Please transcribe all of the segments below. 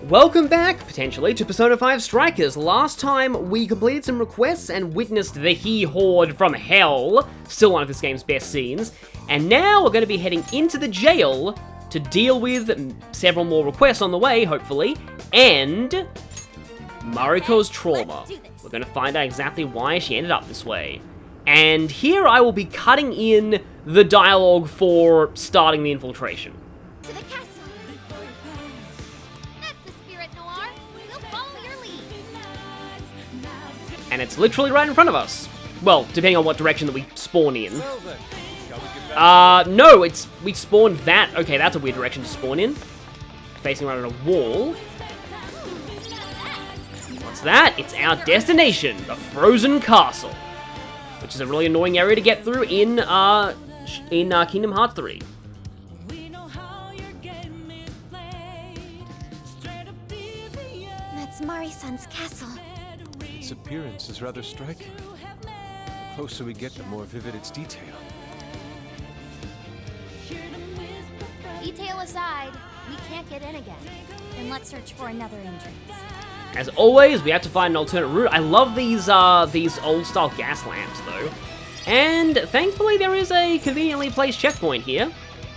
Welcome back, potentially, to Persona 5 Strikers. Last time, we completed some requests and witnessed the He-Horde from Hell, still one of this game's best scenes, and now we're going to be heading into the jail to deal with several more requests on the way, hopefully, and Mariko's trauma. We're going to find out exactly why she ended up this way. And here I will be cutting in the dialogue for starting the infiltration. To the castle. That's the spirit, Noir. We'll follow your lead. And it's literally right in front of us. Well, depending on what direction that we spawn in. No, we spawned that. Okay, that's a weird direction to spawn in. Facing right on a wall. What's that? It's our destination, the Frozen Castle. Which is a really annoying area to get through in Kingdom Hearts 3. That's Mari-san's castle. Its appearance is rather striking. The closer we get, the more vivid its detail. Detail aside, we can't get in again. Then let's search for another entrance. As always, we have to find an alternate route. I love these old-style gas lamps, though. And thankfully, there is a conveniently placed checkpoint here.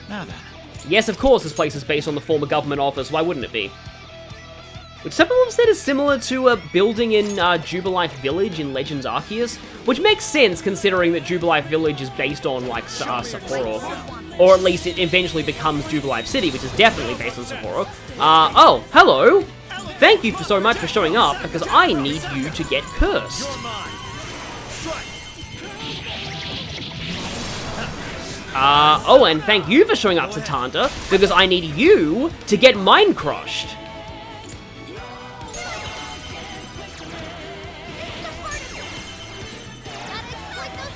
Now then. Yes, of course, this place is based on the former government office. Why wouldn't it be? Which some people have said is similar to a building in Jubilife Village in Legends Arceus, which makes sense considering that Jubilife Village is based on, like, Sapporo. Or at least it eventually becomes Jubilife City, which is definitely based on Sapporo. Oh, hello! Thank you so much for showing up, because I need you to get cursed. Oh, and thank you for showing up, Satanta, because I need you to get mind crushed.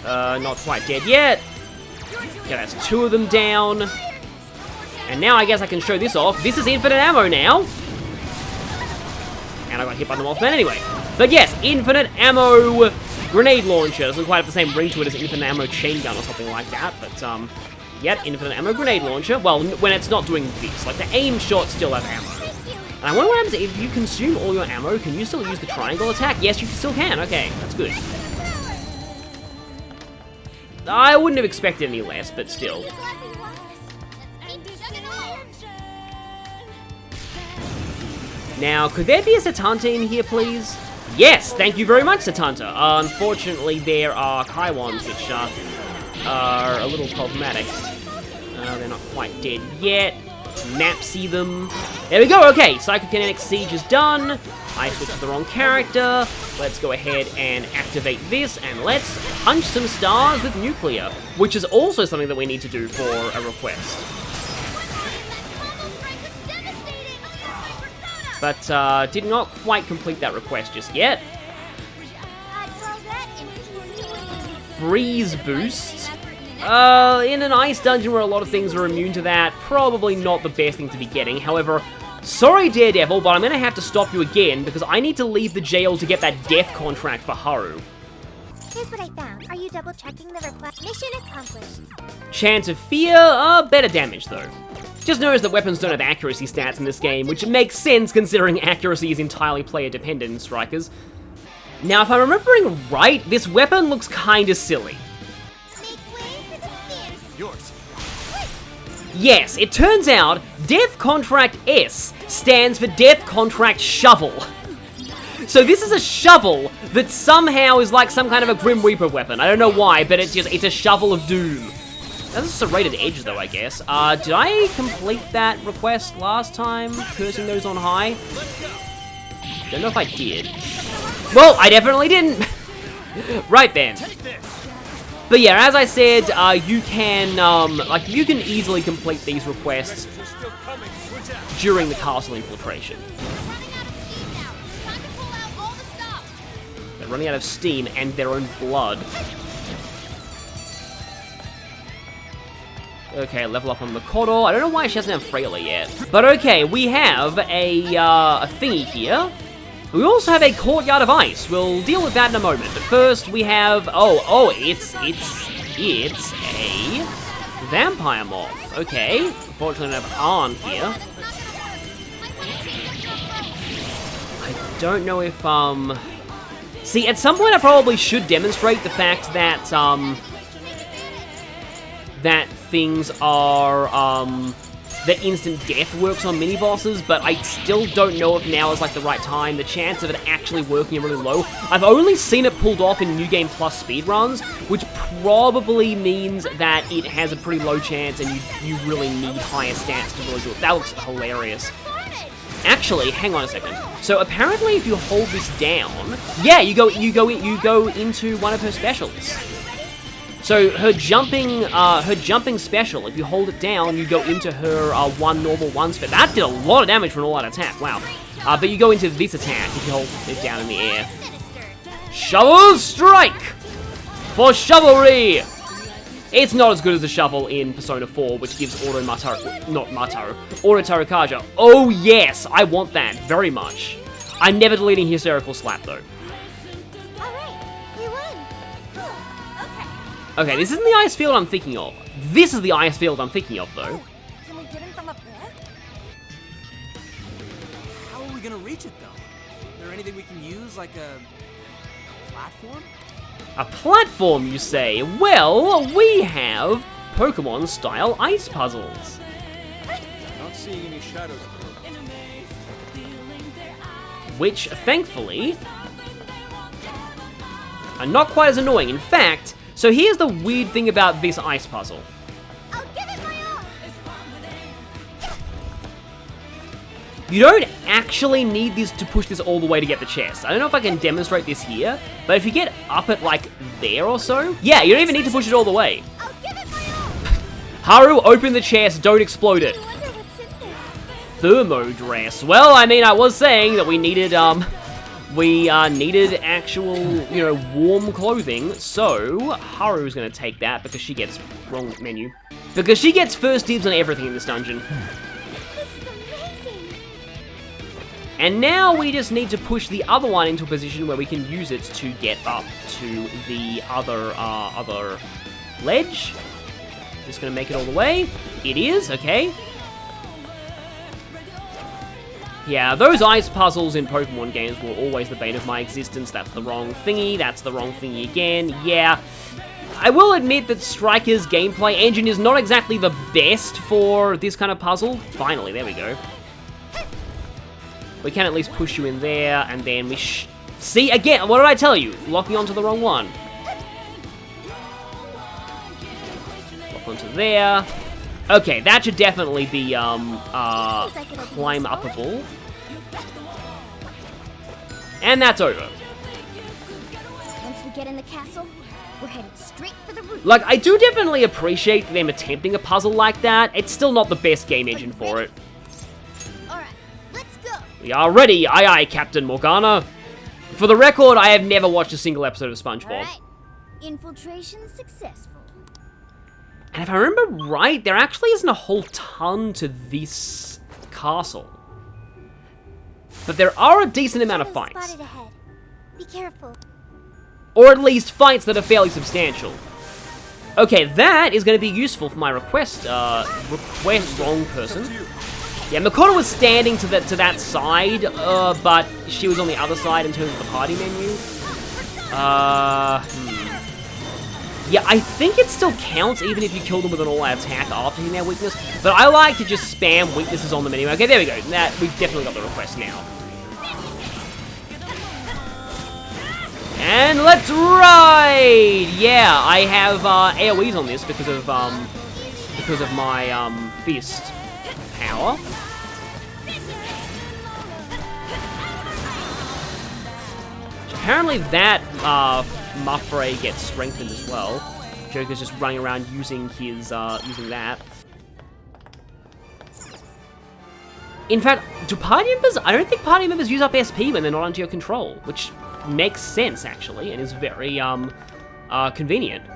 Not quite dead yet. Okay, that's two of them down. And now I guess I can show this off. This is infinite ammo now. And I got hit by the Mothman anyway. But yes, infinite ammo grenade launcher. Doesn't quite have the same ring to it as infinite ammo chain gun or something like that. But, yep, infinite ammo grenade launcher. Well, when it's not doing this. Like, the aim shots still have ammo. And I wonder what happens if you consume all your ammo. Can you still use the triangle attack? Yes, you still can. Okay, that's good. I wouldn't have expected any less, but still. Now, could there be a Satanta in here, please? Yes, thank you very much, Satanta. Unfortunately, there are Kaiwans, which are a little problematic. They're not quite dead yet. Napsy them. There we go, okay. Psychokinetic Siege is done. I switched to the wrong character. Let's go ahead and activate this, and let's punch some stars with nuclear, which is also something that we need to do for a request. But did not quite complete that request just yet. Freeze boost. In an ice dungeon where a lot of things are immune to that, probably not the best thing to be getting. However, sorry Daredevil, but I'm gonna have to stop you again because I need to leave the jail to get that death contract for Haru. Here's what I found. Are you double-checking the request? Mission accomplished. Chance of fear, better damage though. Just notice that weapons don't have accuracy stats in this game, which makes sense considering accuracy is entirely player-dependent in Strikers. Now, if I'm remembering right, this weapon looks kinda silly. Yours. Yes, it turns out Death Contract S stands for Death Contract Shovel. So this is a shovel that somehow is like some kind of a Grim Reaper weapon. I don't know why, but it's a shovel of doom. That's a serrated edge though, I guess. Did I complete that request last time? Cursing those on high? Don't know if I did. Well, I definitely didn't. Right then. But yeah, as I said, you can easily complete these requests during the castle infiltration. They're running out of steam and their own blood. Okay, level up on Makoto. I don't know why she doesn't have Freyla yet. But okay, we have a thingy here. We also have a courtyard of ice. We'll deal with that in a moment. But first, we have it's a vampire moth. Okay, unfortunately, I don't have Arn here. don't know if, See, at some point I probably should demonstrate the fact that, that things are, that instant death works on mini-bosses, but I still don't know if now is, like, the right time. The chance of it actually working are really low. I've only seen it pulled off in New Game Plus speedruns, which probably means that it has a pretty low chance and you really need higher stats to really do it. That looks hilarious. Actually, hang on a second. So apparently if you hold this down, yeah, you go into one of her specials. So her jumping special, if you hold it down, you go into her one normal one spell. That did a lot of damage from all that attack, wow. But you go into this attack if you hold it down in the air. Shovel Strike! For Chivalry! It's not as good as the shovel in Persona 4, which gives Auto Tarukaja. Oh yes, I want that very much. I'm never deleting Hysterical Slap though. Okay, this isn't the ice field I'm thinking of. This is the ice field I'm thinking of, though. Can we get him from up there? How are we gonna reach it, though? Is there anything we can use, like a platform? A platform, you say? Well, we have Pokemon-style ice puzzles. Not seeing any shadows. Which, thankfully, are not quite as annoying. In fact, so here's the weird thing about this ice puzzle. I'll give it my all. You don't actually need this to push this all the way to get the chest. I don't know if I can demonstrate this here, but if you get up at like there or so, yeah, you don't even need to push it all the way. I'll give it my all. Haru, open the chest, don't explode it. I wonder what's in there. Thermo dress. Well, I mean, I was saying that we needed needed actual, you know, warm clothing, so Haru's gonna take that because she gets, wrong menu, because she gets first dibs on everything in this dungeon. This is amazing. And now we just need to push the other one into a position where we can use it to get up to the other ledge. Just gonna make it all the way. It is, okay. Yeah, those ice puzzles in Pokemon games were always the bane of my existence. That's the wrong thingy, that's the wrong thingy again. Yeah, I will admit that Striker's gameplay engine is not exactly the best for this kind of puzzle. Finally, there we go. We can at least push you in there, and then we see, again, what did I tell you? Locking onto the wrong one. Lock onto there. Okay, that should definitely be, climb upable. And that's over. Once we get in the castle, we're headed straight for the roof. Like, I do definitely appreciate them attempting a puzzle like that. It's still not the best game engine for it. Alright, let's go. We are ready, aye aye, Captain Morgana. For the record, I have never watched a single episode of SpongeBob. Alright, infiltration successful. And if I remember right, there actually isn't a whole ton to this castle. But there are a decent amount of Shadows fights. spotted ahead. Be careful. Or at least fights that are fairly substantial. Okay, that is going to be useful for my request. Wrong person. Yeah, Makoto was standing to that side, but she was on the other side in terms of the party menu. Yeah, I think it still counts even if you kill them with an all-out attack after hitting their weakness, but I like to just spam weaknesses on the menu. Okay, there we go. We've definitely got the request now. And let's ride! Yeah, I have AoEs on this because of my fist power. Apparently that Muffray gets strengthened as well. Joker's just running around using his using that. In fact, do party members? I don't think party members use up SP when they're not under your control, which makes sense actually, and is very convenient.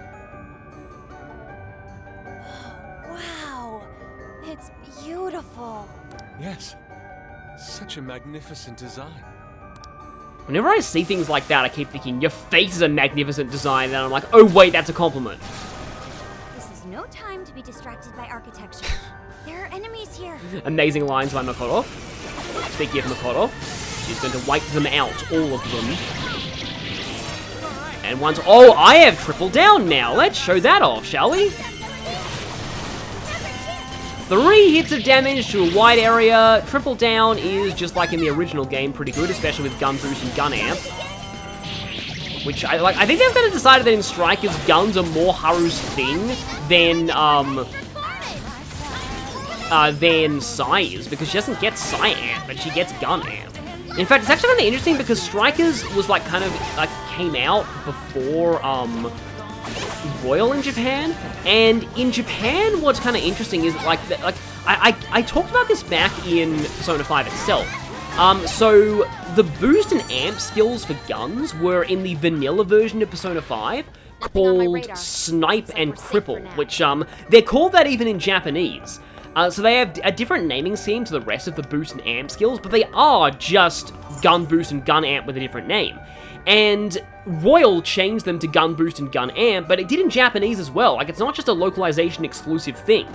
Wow, it's beautiful. Yes. Such a magnificent design. Whenever I see things like that, I keep thinking, your face is a magnificent design, and I'm like, oh wait, that's a compliment. This is no time to be distracted by architecture. There are enemies here. Amazing lines by Makoto. Speaking of Makoto. She's going to wipe them out, all of them. And once... Oh, I have triple down now. Let's show that off, shall we? 3 hits of damage to a wide area. Triple down is, just like in the original game, pretty good, especially with gun boost and gun amp. Which, I think they've kind of decided that in Strikers, guns are more Haru's thing than Sai is, because she doesn't get Sai amp, but she gets gun amp. In fact, it's actually kind of interesting because Strikers was like kind of like came out before Royal in Japan, and in Japan, what's kind of interesting is like I talked about this back in Persona 5 itself. So the boost and amp skills for guns were in the vanilla version of Persona 5 called Snipe and Cripple, which they're called that even in Japanese. So they have a different naming scheme to the rest of the boost and amp skills, but they are just gun boost and gun amp with a different name. And Royal changed them to gun boost and gun amp, but it did in Japanese as well. Like, it's not just a localization exclusive thing.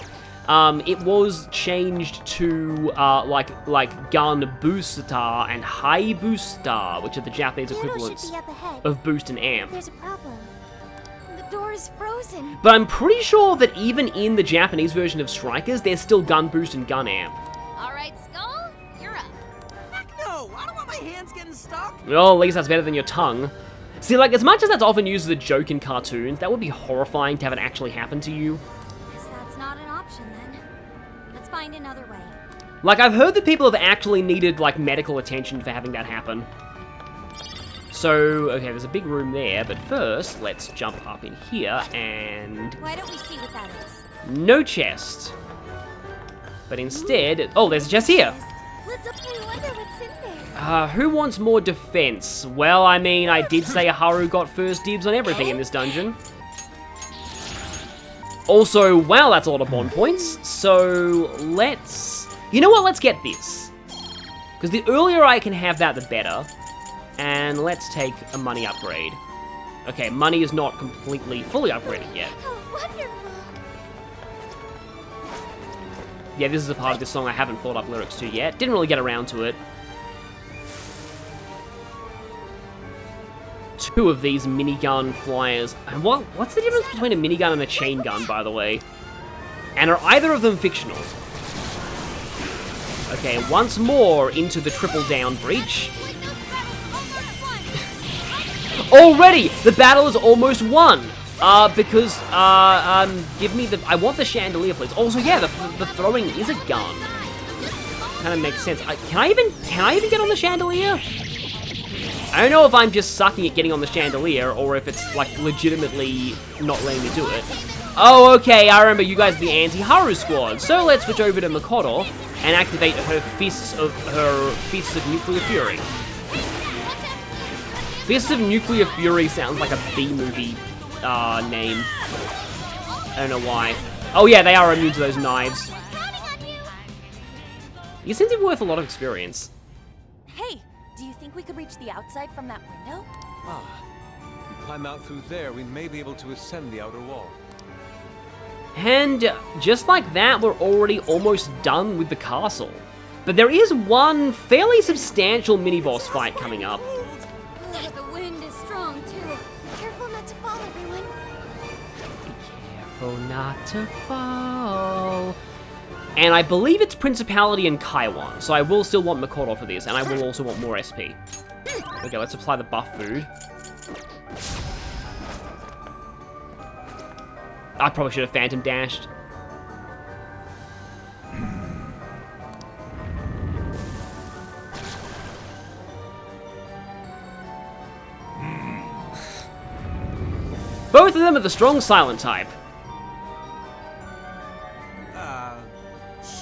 It was changed to, like gun booster and high booster, which are the Japanese equivalents of boost and amp. There's a problem. The door is frozen. But I'm pretty sure that even in the Japanese version of Strikers, there's still gun boost and gun amp. Alright, Skull, you're up. Heck no! I don't want my hands getting stuck! Well, at least that's better than your tongue. See, like, as much as that's often used as a joke in cartoons, that would be horrifying to have it actually happen to you. Guess that's not an option then. Let's find another way. Like, I've heard that people have actually needed, like, medical attention for having that happen. So, okay, there's a big room there, but first, let's jump up in here, and... Why don't we see what that is? No chest. But instead... Oh, there's a chest here! Let's I wonder what's in there. Who wants more defense? Well, I mean, I did say Haru got first dibs on everything in this dungeon. Also, wow, that's a lot of bond points. So, let's... You know what? Let's get this. Because the earlier I can have that, the better. And let's take a money upgrade. Okay, money is not completely fully upgraded yet. How wonderful. Yeah, this is a part of this song I haven't thought up lyrics to yet. Didn't really get around to it. 2 of these minigun flyers. And what's the difference between a minigun and a chain gun, by the way? And are either of them fictional? Okay, once more into the triple down breach. Already! The battle is almost won! Because, give me the... I want the chandelier, please. Also, yeah, the throwing is a gun. Kind of makes sense. Can I even get on the chandelier? I don't know if I'm just sucking at getting on the chandelier, or if it's, like, legitimately not letting me do it. Oh, okay, I remember you guys are the anti-Haru squad. So let's switch over to Makoto and activate her fists of nuclear fury. Fists of Nuclear Fury sounds like a B-movie name. I don't know why. Oh yeah, they are immune to those knives. You seem to be worth a lot of experience. Hey, do you think we could reach the outside from that window? If we climb out through there, we may be able to ascend the outer wall. And just like that, we're already almost done with the castle. But there is one fairly substantial mini-boss fight coming up. The wind is strong too. Careful not to fall, everyone. Be careful not to fall. And I believe it's Principality and Kaiwan, so I will still want Makoto for this, and I will also want more SP. Okay, let's apply the buff food. I probably should have Phantom Dashed. Both of them are the strong silent type.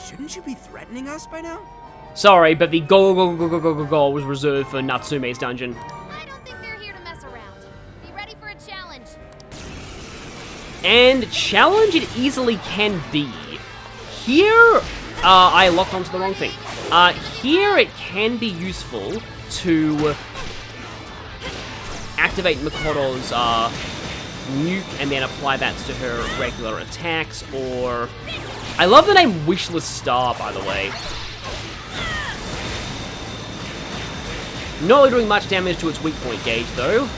Shouldn't you be threatening us by now? Sorry, but the go was reserved for Natsume's dungeon. I don't think they're here to mess around. Be ready for a challenge. And challenge it easily can be. Here, I locked onto the wrong thing. Here it can be useful to activate Makoto's nuke and then apply that to her regular attacks, or... I love the name Wishless Star, by the way. Not really doing much damage to its weak point gauge, though.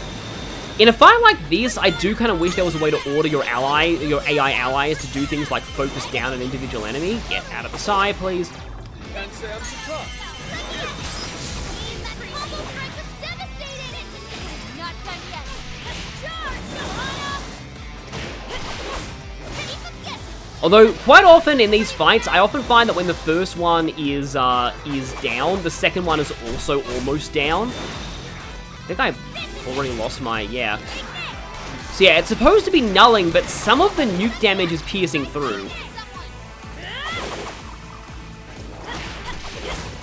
In a fight like this, I do kind of wish there was a way to order your AI allies to do things like focus down an individual enemy. Get out of the side, please. Can't say I'm surprised. Not done yet. Although, quite often in these fights, I often find that when the first one is down, the second one is also almost down. I think I already lost my, yeah. So yeah, it's supposed to be nulling, but some of the nuke damage is piercing through.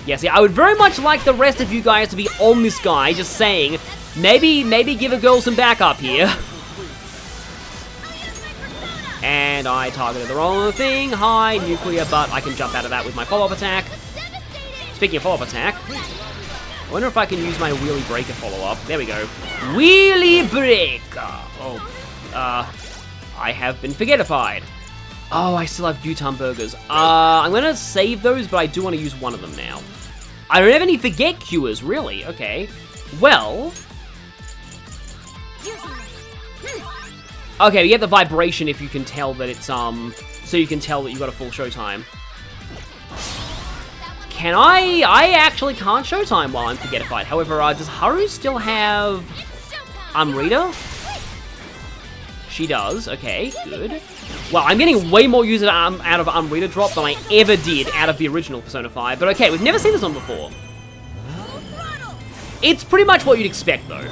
Yeah, see, I would very much like the rest of you guys to be on this guy, just saying, maybe give a girl some backup here. And I targeted the wrong thing. Hi, nuclear, but I can jump out of that with my follow-up attack. Speaking of follow-up attack, I wonder if I can use my wheelie breaker follow-up. There we go. Wheelie breaker. Oh, I have been forgetified. Oh, I still have Gutan burgers. I'm gonna save those, but I do want to use one of them now. I don't have any forget cures, really. Okay. Well. Okay, we get the vibration if you can tell that it's, so you can tell that you've got a full showtime. Can I actually can't showtime while I'm forgetified. However, does Haru still have Amrita? She does, okay, good. Well, I'm getting way more use out of Amrita drop than I ever did out of the original Persona 5, but okay, we've never seen this one before. It's pretty much what you'd expect, though.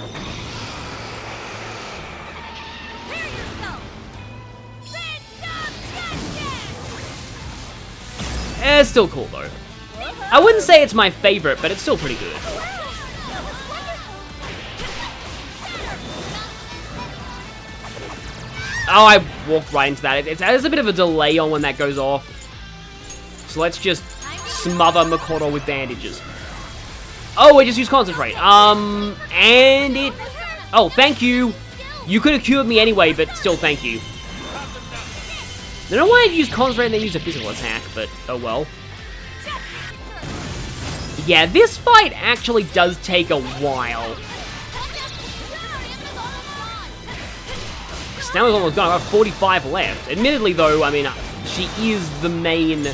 It's still cool, though. I wouldn't say it's my favorite, but it's still pretty good. Oh, I walked right into that. There's a bit of a delay on when that goes off. So let's just smother Makoto with bandages. Oh, we just used concentrate. And it... Oh, thank you. You could have cured me anyway, but still thank you. I don't know why I'd use concentrate and then use a physical attack, but oh well. Yeah, this fight actually does take a while. Stamina's almost gone. I have 45 left. Admittedly, though, I mean, she is the main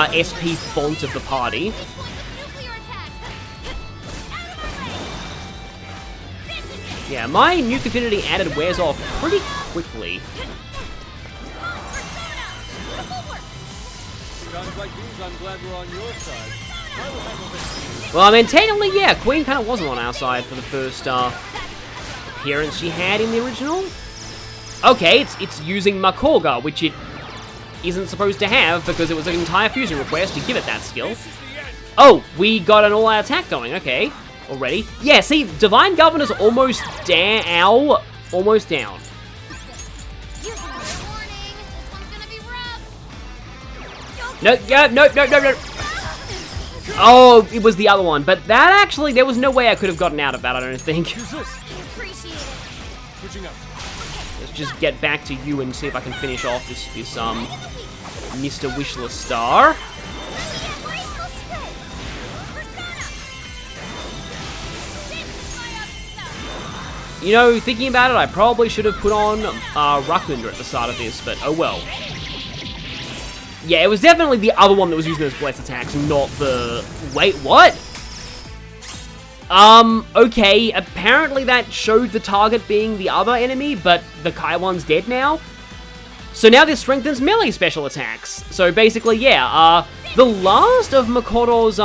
SP font of the party. Yeah, my nuke affinity added wears off pretty quickly. Sounds like these, I'm glad we're on your side. Well, I mean, technically, yeah, Queen kind of wasn't on our side for the first appearance she had in the original. Okay, it's using Makoga, which it isn't supposed to have because it was an entire fusion request to give it that skill. Oh, we got an all-out attack going, okay, already. Yeah, see, Divine Governor's almost down. Almost down. No. Oh, it was the other one. But that actually, there was no way I could have gotten out of that, I don't think. Let's just get back to you and see if I can finish off this Mr. Wishless Star. You know, thinking about it, I probably should have put on Rakunda at the start of this, but oh well. Yeah, it was definitely the other one that was using those blessed attacks, not the... Wait, what? Okay, apparently that showed the target being the other enemy, but the Kai one's dead now. So now this strengthens melee special attacks. So basically, yeah, the last of Makoto's,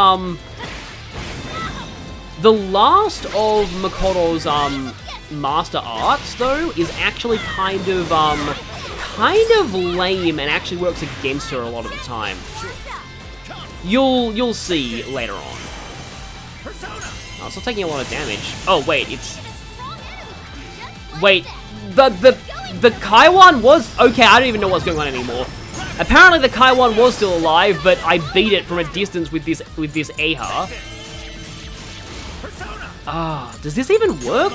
Master Arts, though, is actually kind of lame and actually works against her a lot of the time. You'll see later on. Oh, it's not taking a lot of damage. Oh, wait, it's... Wait, the Kaiwan was... Okay, I don't even know what's going on anymore. Apparently the Kaiwan was still alive, but I beat it from a distance with this Aha. Ah, does this even work?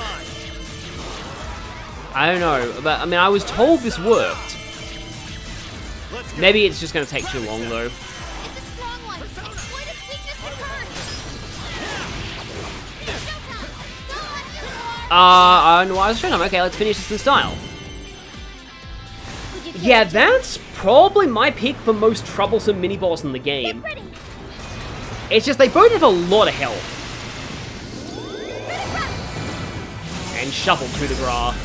I don't know, but I mean, I was told this worked. Maybe it's just going to take too long, though. No, I was showing them. Okay, let's finish this in style. Yeah, that's probably my pick for most troublesome mini-boss in the game. It's just they both have a lot of health. And shovel coup de grace.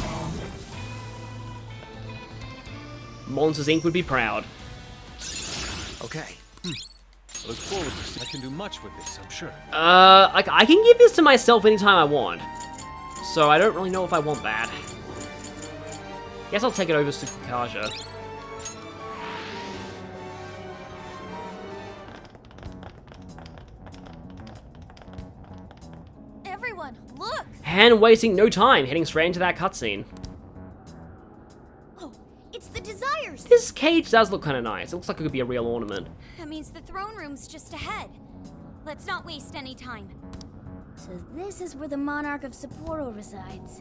Monsters Inc. would be proud. Okay. I look forward to see I can do much with this, I'm sure. I can give this to myself anytime I want. So I don't really know if I want that. Guess I'll take it over to Kakaja. Everyone, look! And wasting no time, heading straight into that cutscene. Oh, it's the Desires! This cage does look kind of nice. It looks like it could be a real ornament. That means the throne room's just ahead. Let's not waste any time. So this is where the monarch of Sapporo resides.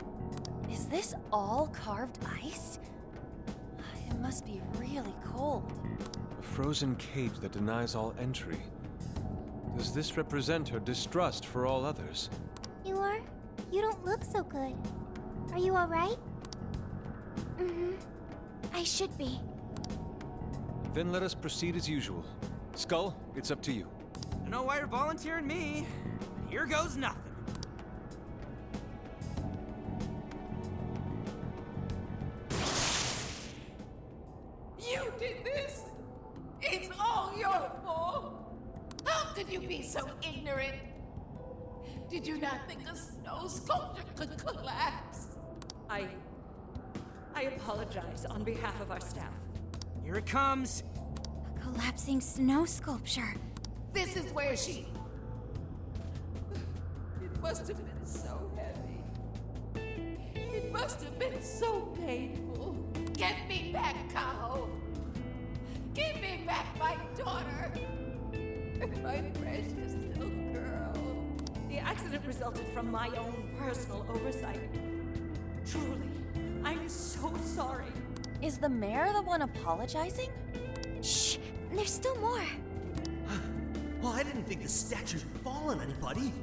Is this all carved ice? It must be really cold. A frozen cage that denies all entry. Does this represent her distrust for all others? You are? You don't look so good. Are you alright? Mm-hmm. I should be. Then let us proceed as usual. Skull, it's up to you. I don't know why you're volunteering me. Here goes nothing. You did this! It's all your fault! How could you be so ignorant? Did you not think a snow sculpture could collapse? I apologize on behalf of our staff. Here it comes. A collapsing snow sculpture. This is where she... It must have been so heavy. It must have been so painful. Get me back, Kaho! Give me back my daughter! My precious little girl. The accident resulted from my own personal oversight. Truly, I'm so sorry. Is the mayor the one apologizing? Shh! There's still more. Well, I didn't think the statue'd fall on anybody.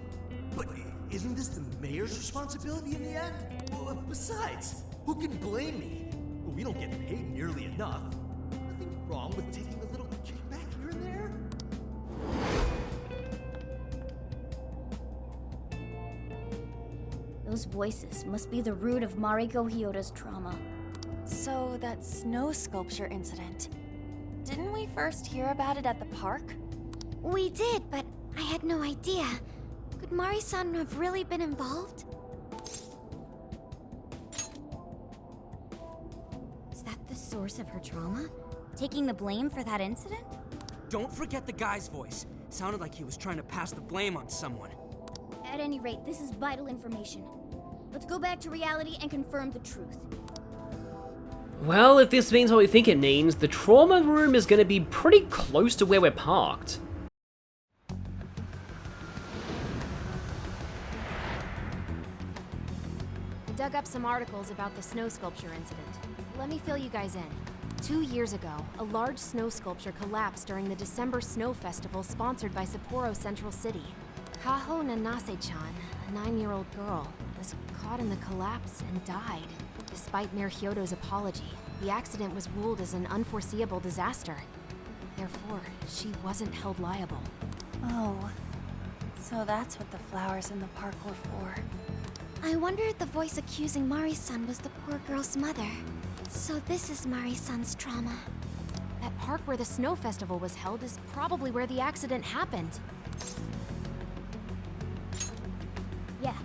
But isn't this the mayor's responsibility in the end? Well, besides, who can blame me? Well, we don't get paid nearly enough. Nothing wrong with taking a little kickback here and there. Those voices must be the root of Mariko Hyoda's trauma. So, that snow sculpture incident. Didn't we first hear about it at the park? We did, but I had no idea. Could Mari-san have really been involved? Is that the source of her trauma? Taking the blame for that incident? Don't forget the guy's voice. Sounded like he was trying to pass the blame on someone. At any rate, this is vital information. Let's go back to reality and confirm the truth. Well, if this means what we think it means, the trauma room is going to be pretty close to where we're parked. I dug up some articles about the snow sculpture incident. Let me fill you guys in. 2 years ago, a large snow sculpture collapsed during the December Snow Festival sponsored by Sapporo Central City. Kaho Nanase-chan, a 9-year-old girl, was caught in the collapse and died. Despite Mayor Hyodo's apology, the accident was ruled as an unforeseeable disaster. Therefore, she wasn't held liable. Oh, so that's what the flowers in the park were for. I wonder if the voice accusing Mari-san was the poor girl's mother. So this is Mari-san's trauma. That park where the snow festival was held is probably where the accident happened. Yeah.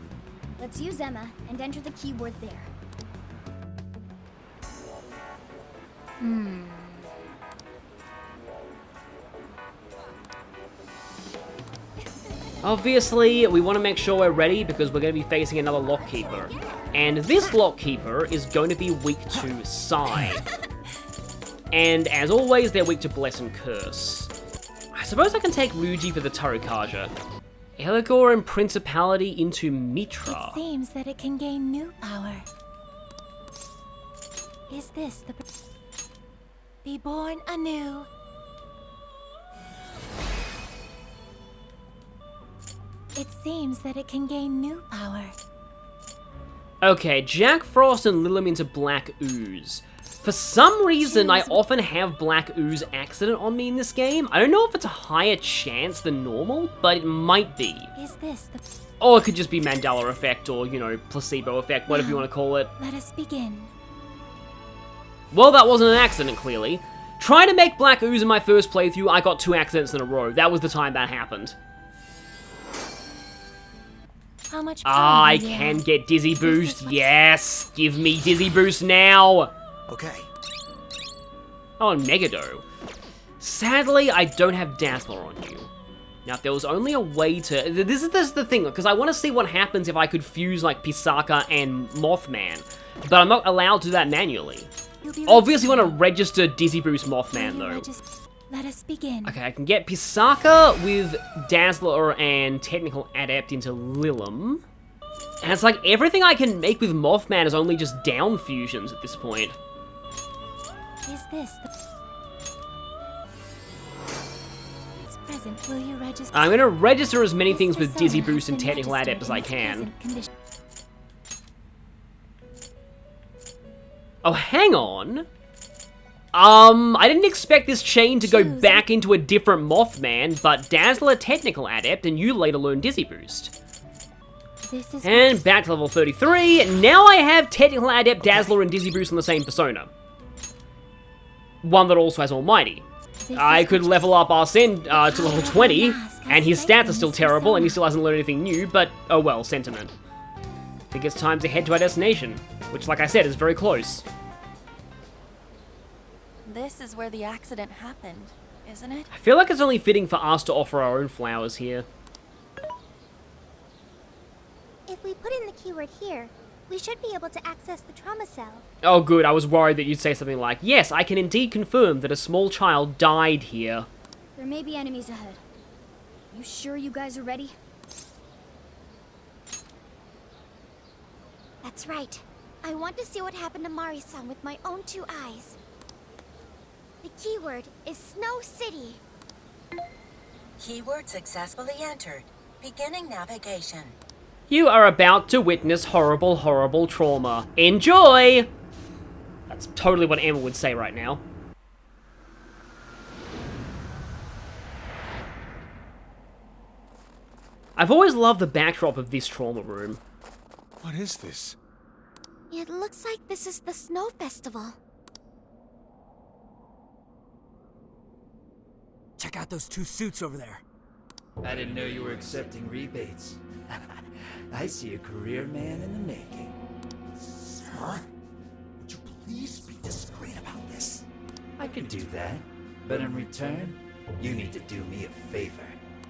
Let's use Emma and enter the keyword there. Obviously, we want to make sure we're ready because we're going to be facing another Lockkeeper. And this Lockkeeper is going to be weak to Psy. And as always, they're weak to Bless and Curse. I suppose I can take Ryuji for the Tarukaja. Eligor and Principality into Mitra. It seems that it can gain new power. Is this the... Be born anew. It seems that it can gain new power. Okay, Jack Frost and Lilim into black ooze. For some reason, I often have black ooze accident on me in this game. I don't know if it's a higher chance than normal, but it might be. Is this the... Or it could just be Mandela effect or, you know, placebo effect, whatever you want to call it. Let us begin. Well, that wasn't an accident, clearly. Trying to make black ooze in my first playthrough, I got 2 accidents in a row. That was the time that happened. How much I can get Dizzy Boost. Yes! Give me Dizzy Boost now! Okay. Oh, and Megado. Sadly, I don't have Dazzler on you. Now, if there was only a way to... This is the thing, because I want to see what happens if I could fuse, like, Pisaka and Mothman. But I'm not allowed to do that manually. Obviously, want to register Dizzy Boost Mothman, though. Let us begin. Okay, I can get Pisaka with Dazzler and Technical Adept into Lilim. And it's like, everything I can make with Mothman is only just down fusions at this point. Is this the... It's present. Will you register? I'm going to register as many things with Dizzy Boost and Technical Adept as I can. Oh, hang on. I didn't expect this chain to go back into a different Mothman, but Dazzler, Technical Adept, and you later learn Dizzy Boost. And back to level 33, now I have Technical Adept, Dazzler, and Dizzy Boost on the same persona. One that also has Almighty. I could level up Arsene to level 20, and his stats are still terrible, and he still hasn't learned anything new, but oh well, sentiment. I think it's time to head to our destination, which, like I said, is very close. This is where the accident happened, isn't it? I feel like it's only fitting for us to offer our own flowers here. If we put in the keyword here, we should be able to access the trauma cell. Oh good, I was worried that you'd say something like, yes, I can indeed confirm that a small child died here. There may be enemies ahead. You sure you guys are ready? That's right. I want to see what happened to Mari-san with my own 2 eyes. The keyword is Snow City. Keyword successfully entered. Beginning navigation. You are about to witness horrible, horrible trauma. Enjoy! That's totally what Emma would say right now. I've always loved the backdrop of this trauma room. What is this? It looks like this is the Snow Festival. Check out those 2 suits over there. I didn't know you were accepting rebates. I see a career man in the making. Sir, would you please be discreet about this? I could do that, but in return, you need to do me a favor.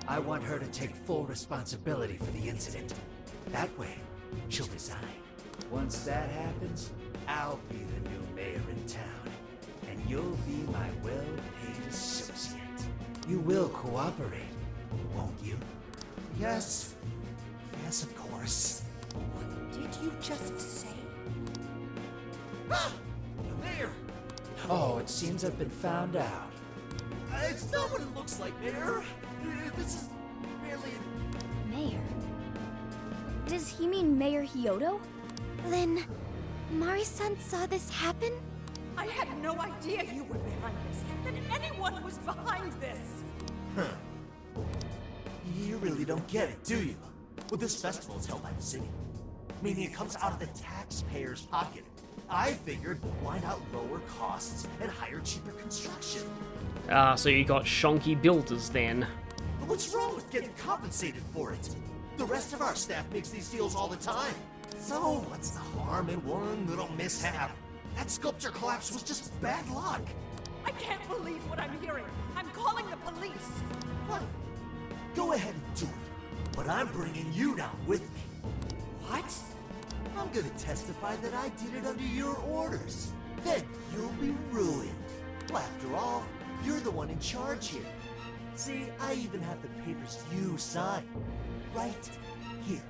I want her to take full responsibility for the incident. That way, she'll resign. Once that happens, I'll be the new mayor in town, and you'll be my well-paid associate. You will cooperate, won't you? Yes. Yes, of course. What did you just say? Ah! The mayor! Oh, it seems I've been found out. It's not what it looks like, Mayor. This is merely... Mayor? Does he mean Mayor Hyodo? Then, Mari-san saw this happen? I had no idea you were behind this, that anyone was behind this. Huh. You really don't get it, do you? Well, this festival is held by the city, meaning it comes out of the taxpayer's pocket. I figured, why not lower costs and hire cheaper construction? So you got Shonky builders then. What's wrong with getting compensated for it? The rest of our staff makes these deals all the time. So what's the harm in one little mishap? That sculpture collapse was just bad luck. I can't believe what I'm hearing. I'm calling the police. What? Go ahead and do it. But I'm bringing you down with me. What? I'm gonna testify that I did it under your orders. Then you'll be ruined. Well, after all, you're the one in charge here. See, I even have the papers you signed. Right here.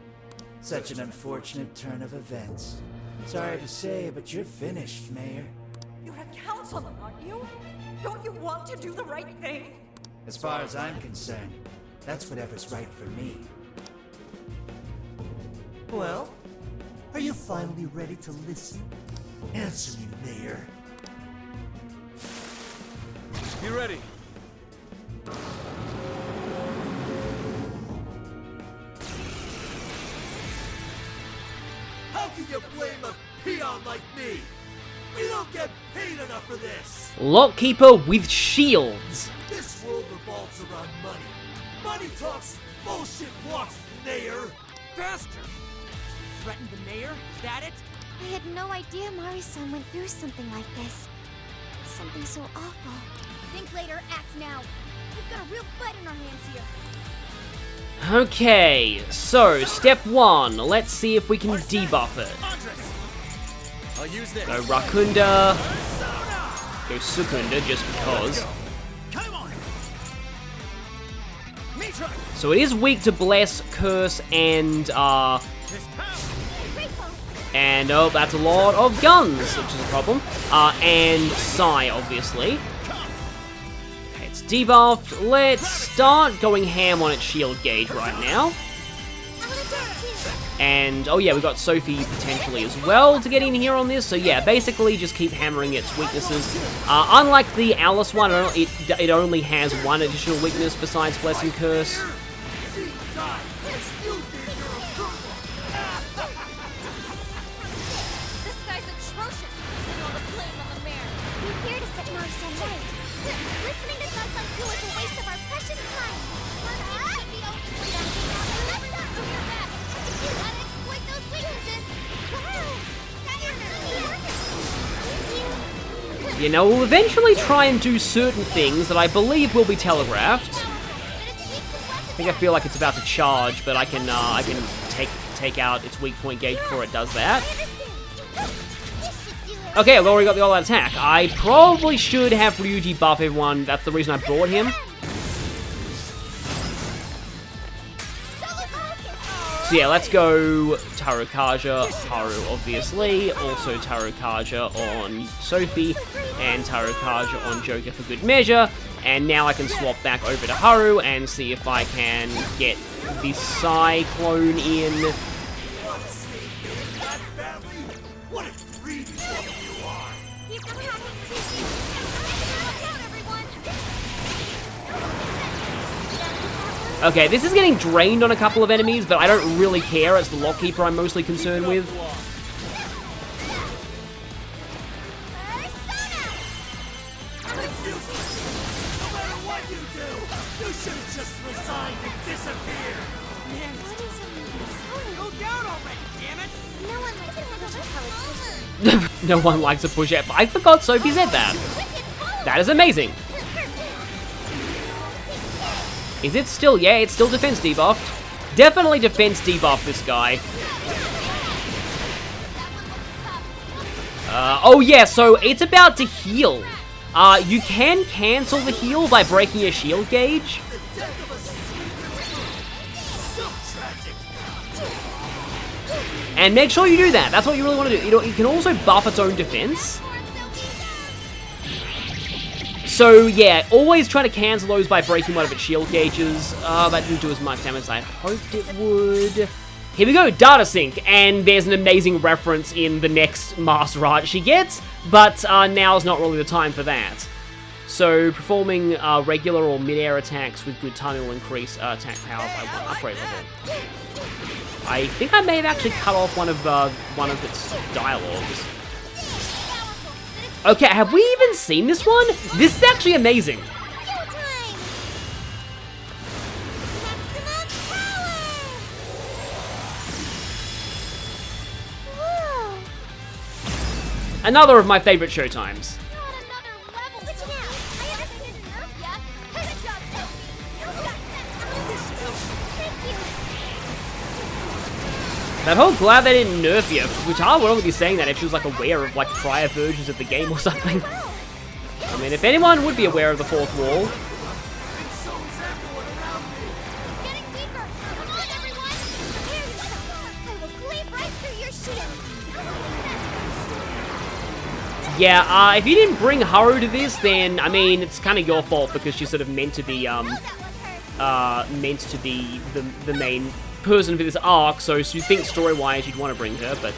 Such an unfortunate turn of events. Sorry to say, but you're finished, Mayor. You're a counselor, aren't you? Don't you want to do the right thing? As far as I'm concerned, that's whatever's right for me. Well, are you finally ready to listen? Answer me, Mayor. Be ready. How can you blame a peon like me? We don't get paid enough for this! Lockkeeper with shields. This world revolves around money. Money talks, bullshit walks, Mayor! Bastard! Threatened the mayor? Is that it? I had no idea Mari-san went through something like this. Something so awful. Think later, act now. We've got a real fight in our hands here. Okay, so step 1. Let's see if we can debuff it. I'll use this. Go Rakunda. Go Sukunda just because. Come on! So it is weak to Bless, Curse, and oh, that's a lot of guns, which is a problem. And Psy, obviously. Okay, it's debuffed. Let's start going ham on its shield gauge right now. And, oh yeah, we've got Sophie potentially as well to get in here on this. So yeah, basically just keep hammering its weaknesses. Unlike the Alice one, it only has one additional weakness besides Bless and Curse. This guy's atrocious. Putting all the blame on the mayor. We're here to set Mari-san right. Listening to thugs like you is a waste of our precious time. We're not the only freedom. Let's not do your best. You gotta exploit those weaknesses. Wow. You know, we'll eventually try and do certain things that I believe will be telegraphed. I think I feel like it's about to charge, but I can take out its weak point gauge before it does that. Okay, I've already got the all-out attack. I probably should have Ryuji buff everyone. That's the reason I brought him. So yeah, let's go Tarukaja, Haru obviously, also Tarukaja on Sophie, and Tarukaja on Joker for good measure. And now I can swap back over to Haru and see if I can get the Psy clone in. Okay, this is getting drained on a couple of enemies, but I don't really care. It's the Lockkeeper I'm mostly concerned with. No one likes a push out. I forgot Sophie said that. That is amazing. Is it still? Yeah, it's still defense debuffed. Definitely defense debuff this guy. Oh yeah, so it's about to heal. You can cancel the heal by breaking your shield gauge. And make sure you do that. That's what you really want to do. It can also buff its own defense. So yeah, always try to cancel those by breaking one of its shield gauges. That didn't do as much damage as I hoped it would. Here we go, Data Sync, and there's an amazing reference in the next Master Art she gets, but now's not really the time for that. So performing regular or mid-air attacks with good timing will increase attack power by 1 upgrade level. I think I may have actually cut off one of its dialogues. Okay, have we even seen this one? This is actually amazing. Another of my favorite showtimes. That whole glad they didn't nerf you, which I would only be saying that if she was like aware of like prior versions of the game or something. I mean, if anyone would be aware of the fourth wall. Yeah, if you didn't bring Haru to this, then I mean it's kind of your fault because she's sort of meant to be the main person for this arc, so you'd think story-wise you'd want to bring her, but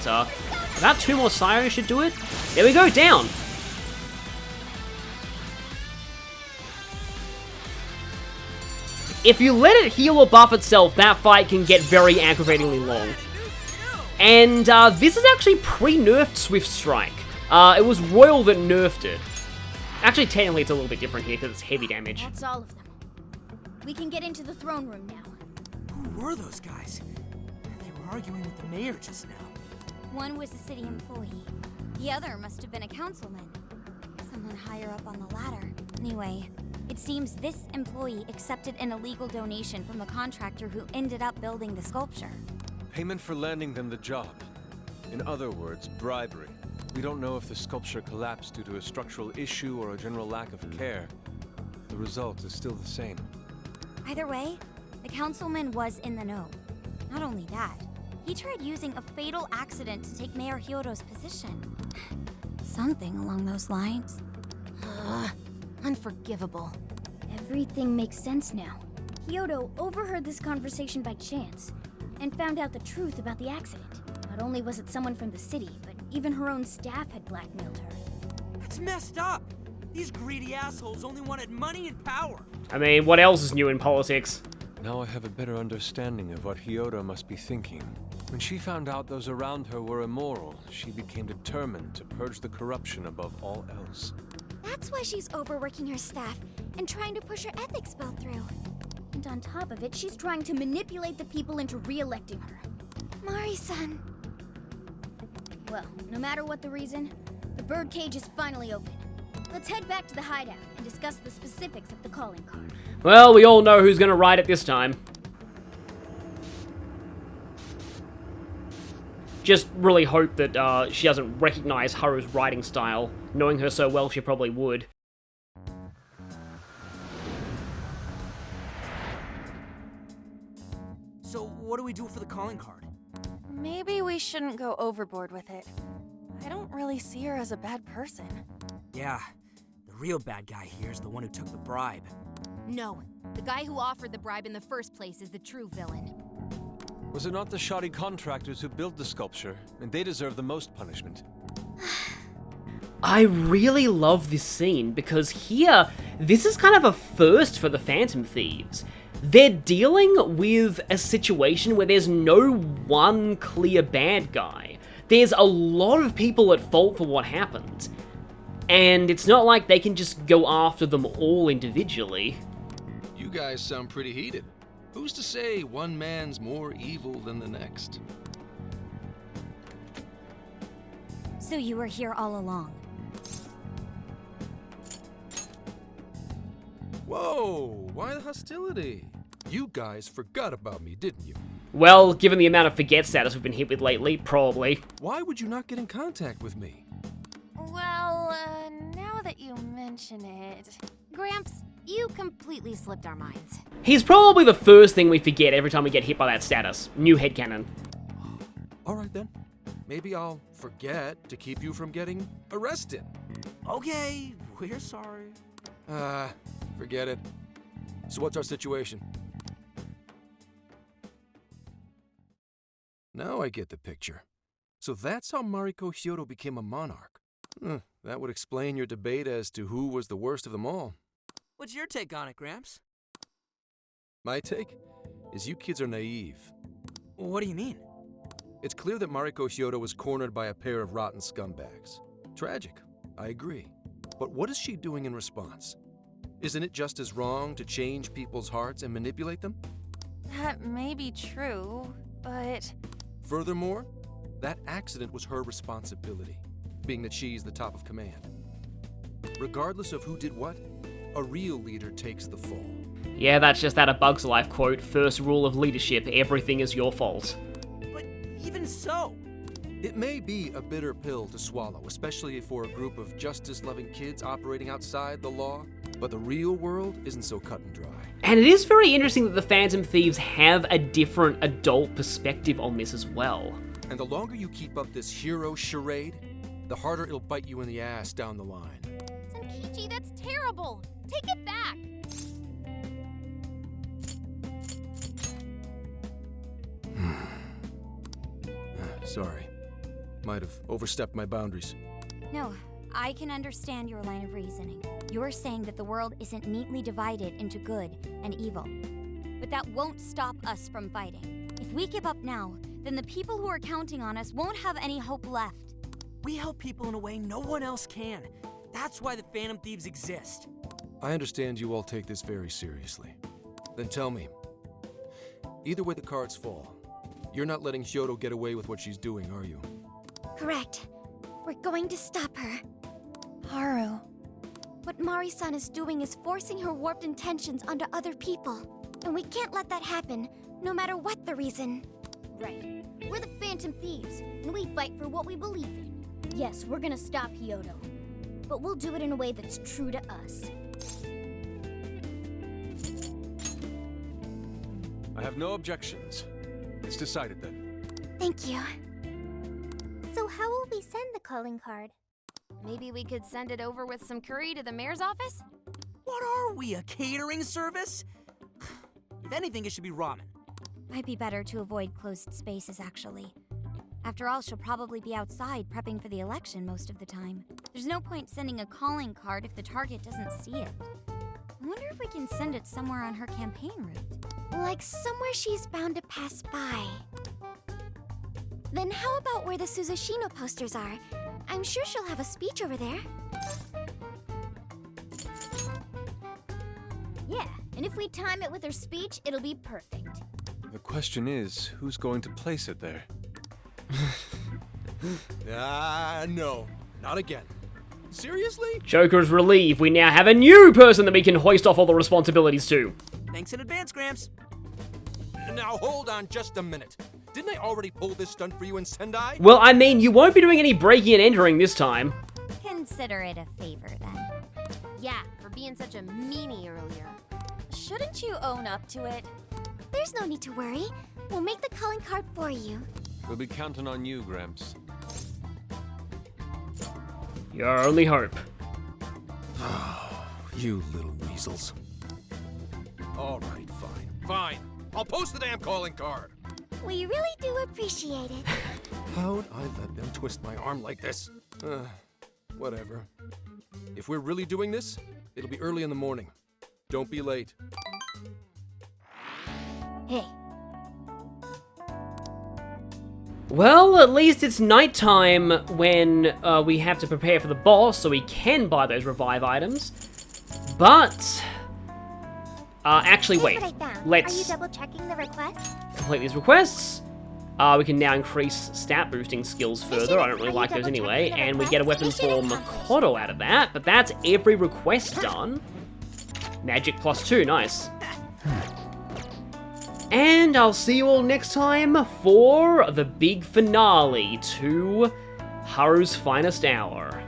about 2 more sirens should do it. There we go, down. If you let it heal or buff itself, that fight can get very aggravatingly long. And this is actually pre-nerfed Swift Strike. It was Royal that nerfed it. Actually, technically it's a little bit different here because it's heavy damage. That's all of them. We can get into the throne room now. Who were those guys? They were arguing with the mayor just now. One was a city employee. The other must have been a councilman. Someone higher up on the ladder. Anyway, it seems this employee accepted an illegal donation from the contractor who ended up building the sculpture. Payment for landing them the job. In other words, bribery. We don't know if the sculpture collapsed due to a structural issue or a general lack of care. The result is still the same. Either way, the councilman was in the know. Not only that, he tried using a fatal accident to take Mayor Hyodo's position. Something along those lines. Unforgivable. Everything makes sense now. Hyodo overheard this conversation by chance and found out the truth about the accident. Not only was it someone from the city, but even her own staff had blackmailed her. That's messed up. These greedy assholes only wanted money and power. I mean, what else is new in politics? Now I have a better understanding of what Hyodo must be thinking. When she found out those around her were immoral, she became determined to purge the corruption above all else. That's why she's overworking her staff and trying to push her ethics bill through. And on top of it, she's trying to manipulate the people into re-electing her. Mari-san. Well, no matter what the reason, the birdcage is finally open. Let's head back to the hideout and discuss the specifics of the calling card. Well, we all know who's gonna ride it this time. Just really hope that she doesn't recognize Haru's writing style. Knowing her so well, she probably would. So what do we do for the calling card? Maybe we shouldn't go overboard with it. I don't really see her as a bad person. Yeah, the real bad guy here is the one who took the bribe. No, the guy who offered the bribe in the first place is the true villain. Was it not the shoddy contractors who built the sculpture? And they deserve the most punishment. I really love this scene because here, this is kind of a first for the Phantom Thieves. They're dealing with a situation where there's no one clear bad guy. There's a lot of people at fault for what happened. And it's not like they can just go after them all individually. You guys sound pretty heated. Who's to say one man's more evil than the next? So you were here all along. Whoa, why the hostility? You guys forgot about me, didn't you? Well, given the amount of forget status we've been hit with lately, probably. Why would you not get in contact with me? Well, now that you mention it... Gramps, you completely slipped our minds. He's probably the first thing we forget every time we get hit by that status. New headcanon. Alright then. Maybe I'll forget to keep you from getting arrested. Okay, we're sorry. Forget it. So what's our situation? Now I get the picture. So that's how Mariko Hyodo became a monarch. That would explain your debate as to who was the worst of them all. What's your take on it, Gramps? My take is you kids are naive. What do you mean? It's clear that Mariko Hyodo was cornered by a pair of rotten scumbags. Tragic, I agree. But what is she doing in response? Isn't it just as wrong to change people's hearts and manipulate them? That may be true, but... Furthermore, that accident was her responsibility, being that she's the top of command. Regardless of who did what, a real leader takes the fall. Yeah, that's just that A Bug's Life quote. First rule of leadership, everything is your fault. But even so... It may be a bitter pill to swallow, especially for a group of justice-loving kids operating outside the law, but the real world isn't so cut and dry. And it is very interesting that the Phantom Thieves have a different adult perspective on this as well. And the longer you keep up this hero charade, the harder it'll bite you in the ass down the line. Senkichi, that's terrible! Take it back! Sorry. Might have overstepped my boundaries. No, I can understand your line of reasoning. You're saying that the world isn't neatly divided into good and evil. But that won't stop us from fighting. If we give up now, then the people who are counting on us won't have any hope left. We help people in a way no one else can. That's why the Phantom Thieves exist. I understand you all take this very seriously. Then tell me, either way the cards fall, you're not letting Hyodo get away with what she's doing, are you? Correct. We're going to stop her. Haru. What Mari-san is doing is forcing her warped intentions onto other people. And we can't let that happen, no matter what the reason. Right. We're the Phantom Thieves, and we fight for what we believe in. Yes, we're gonna stop Hyodo. But we'll do it in a way that's true to us. I have no objections. It's decided then. Thank you. So how will we send the calling card? Maybe we could send it over with some curry to the mayor's office? What are we, a catering service? If anything, it should be ramen. Might be better to avoid closed spaces, actually. After all, she'll probably be outside prepping for the election most of the time. There's no point sending a calling card if the target doesn't see it. I wonder if we can send it somewhere on her campaign route. Like somewhere she's bound to pass by. Then how about where the Suzushino posters are? I'm sure she'll have a speech over there. Yeah, and if we time it with her speech, it'll be perfect. The question is, who's going to place it there? No. Not again. Seriously? Joker's relieved. We now have a new person that we can hoist off all the responsibilities to. Thanks in advance, Gramps. Now hold on just a minute. Didn't I already pull this stunt for you in Sendai? Well, I mean, you won't be doing any breaking and entering this time. Consider it a favor, then. Yeah, for being such a meanie earlier. Shouldn't you own up to it? There's no need to worry. We'll make the calling card for you. We'll be counting on you, Gramps. Your only hope. You little weasels. All right, fine. Fine. I'll post the damn calling card. We really do appreciate it. How'd I let them twist my arm like this? Whatever. If we're really doing this, it'll be early in the morning. Don't be late. Hey. Well, at least it's nighttime when we have to prepare for the boss, so we can buy those revive items. But... actually, wait. Here's what I found. Let's Are you double-checking the request? complete these requests. We can now increase stat boosting skills further. I don't really like those anyway. And we get a weapon for Makoto out of that. But that's every request done. Magic +2, nice. And I'll see you all next time for the big finale to Haru's Finest Hour.